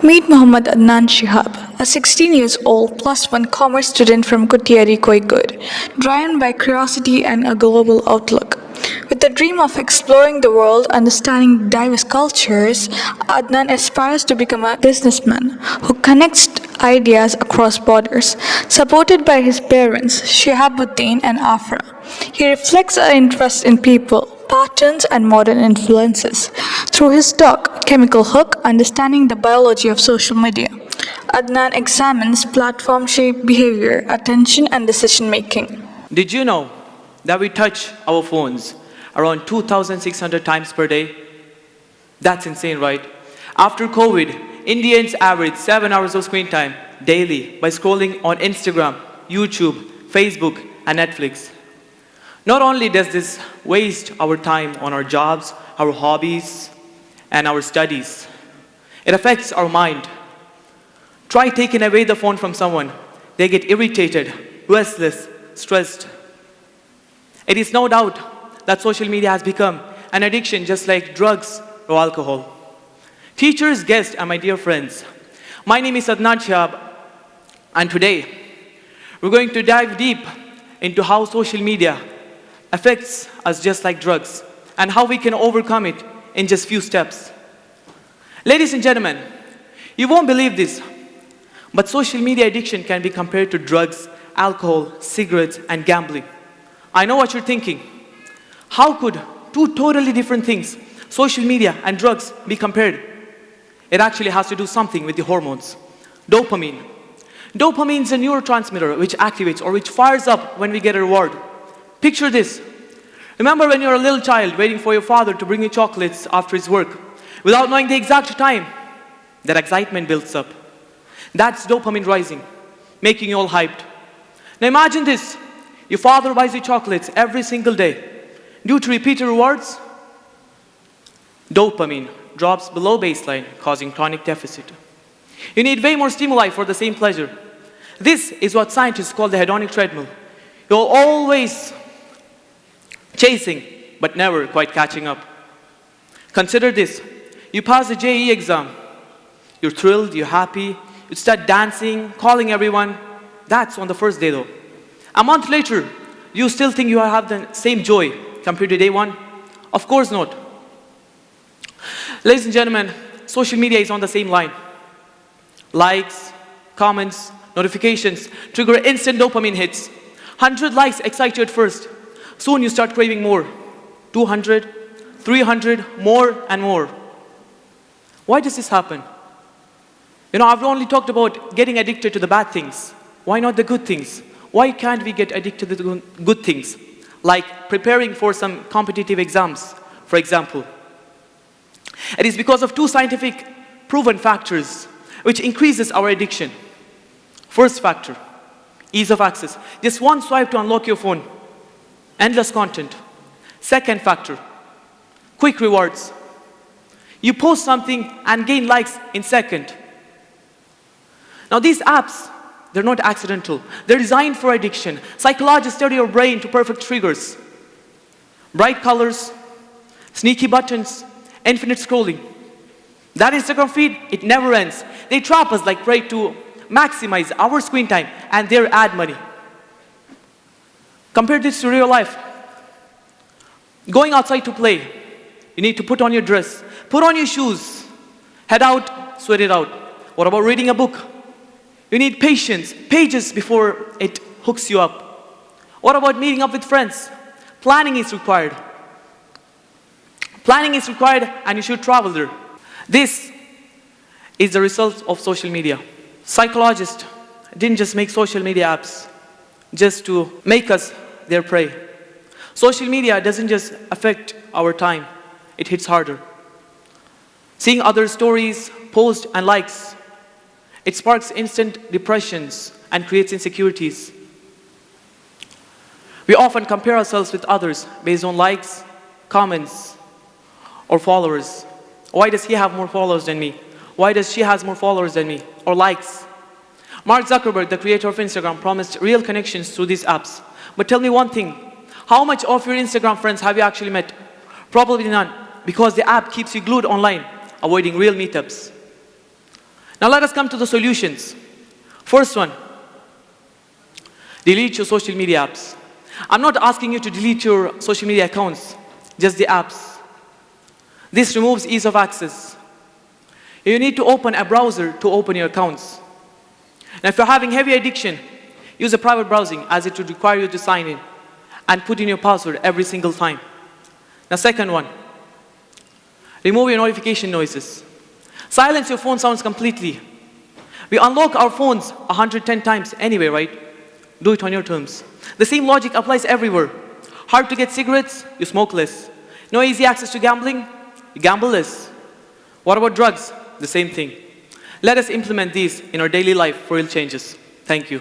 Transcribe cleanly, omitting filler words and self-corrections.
Meet Muhammed Adnan Shihab, a 16 years old plus one commerce student from Kutiyari Koigud, driven by curiosity and a global outlook. With the dream of exploring the world, understanding diverse cultures, Adnan aspires to become a businessman who connects ideas across borders. Supported by his parents, Shihabuddin and Afra, he reflects an interest in people, patterns, and modern influences. Through his talk, Chemical Hook, Understanding the Biology of Social Media, Adnan examines platform shaped behavior, attention, and decision making. Did you know that we touch our phones around 2,600 times per day? That's insane, right? After COVID, Indians average 7 hours of screen time daily by scrolling on Instagram, YouTube, Facebook, and Netflix. Not only does this waste our time on our jobs, our hobbies, and our studies, it affects our mind. Try taking away the phone from someone. They get irritated, restless, stressed. It is no doubt that social media has become an addiction just like drugs or alcohol. Teachers, guests, and my dear friends, my name is Adnan Shihab, and today we're going to dive deep into how social media affects us just like drugs and how we can overcome it in just few steps. Ladies and gentlemen, you won't believe this, but social media addiction can be compared to drugs, alcohol, cigarettes, and gambling. I know what you're thinking. How could two totally different things, social media and drugs, be compared? It actually has to do something with the hormones. Dopamine. Dopamine is a neurotransmitter which activates or which fires up when we get a reward. Picture this. Remember when you were a little child waiting for your father to bring you chocolates after his work? Without knowing the exact time, that excitement builds up. That's dopamine rising, making you all hyped. Now imagine this. Your father buys you chocolates every single day. Due to repeated rewards, dopamine drops below baseline, causing chronic deficit. You need way more stimuli for the same pleasure. This is what scientists call the hedonic treadmill. You're always chasing, but never quite catching up. Consider this. You pass the JEE exam. You're thrilled, you're happy, you start dancing, calling everyone. That's on the first day though. A month later, you still think you have the same joy compared to day one? Of course not. Ladies and gentlemen, social media is on the same line. Likes, comments, notifications trigger instant dopamine hits. 100 likes excite you at first. Soon you start craving more. 200, 300, more and more. Why does this happen? I've only talked about getting addicted to the bad things. Why not the good things? Why can't we get addicted to the good things? Like preparing for some competitive exams, for example. It is because of two scientific proven factors which increases our addiction. First factor, ease of access. Just one swipe to unlock your phone. Endless content. Second factor, quick rewards. You post something and gain likes in second. Now these apps, they're not accidental. They're designed for addiction. Psychologists study your brain to perfect triggers. Bright colors, sneaky buttons, infinite scrolling. That Instagram feed, it never ends. They trap us like prey to maximize our screen time and their ad money. Compare this to real life. Going outside to play, you need to put on your dress, put on your shoes, head out, sweat it out. What about reading a book? You need patience, pages before it hooks you up. What about meeting up with friends? Planning is required. Planning is required and you should travel there. This is the result of social media. Psychologists didn't just make social media apps just to make us their prey. Social media doesn't just affect our time, it hits harder. Seeing other stories, posts, and likes, it sparks instant depressions and creates insecurities. We often compare ourselves with others based on likes, comments, or followers. Why does he have more followers than me? Why does she has more followers than me? Or likes? Mark Zuckerberg, the creator of Instagram, promised real connections through these apps. But tell me one thing, how much of your Instagram friends have you actually met? Probably none, because the app keeps you glued online, avoiding real meetups. Now let us come to the solutions. First one, delete your social media apps. I'm not asking you to delete your social media accounts, just the apps. This removes ease of access. You need to open a browser to open your accounts. Now if you're having heavy addiction, use a private browsing as it would require you to sign in and put in your password every single time. Now second one, remove your notification noises. Silence your phone sounds completely. We unlock our phones 110 times anyway, right? Do it on your terms. The same logic applies everywhere. Hard to get cigarettes, you smoke less. No easy access to gambling, you gamble less. What about drugs? The same thing. Let us implement these in our daily life for real changes. Thank you.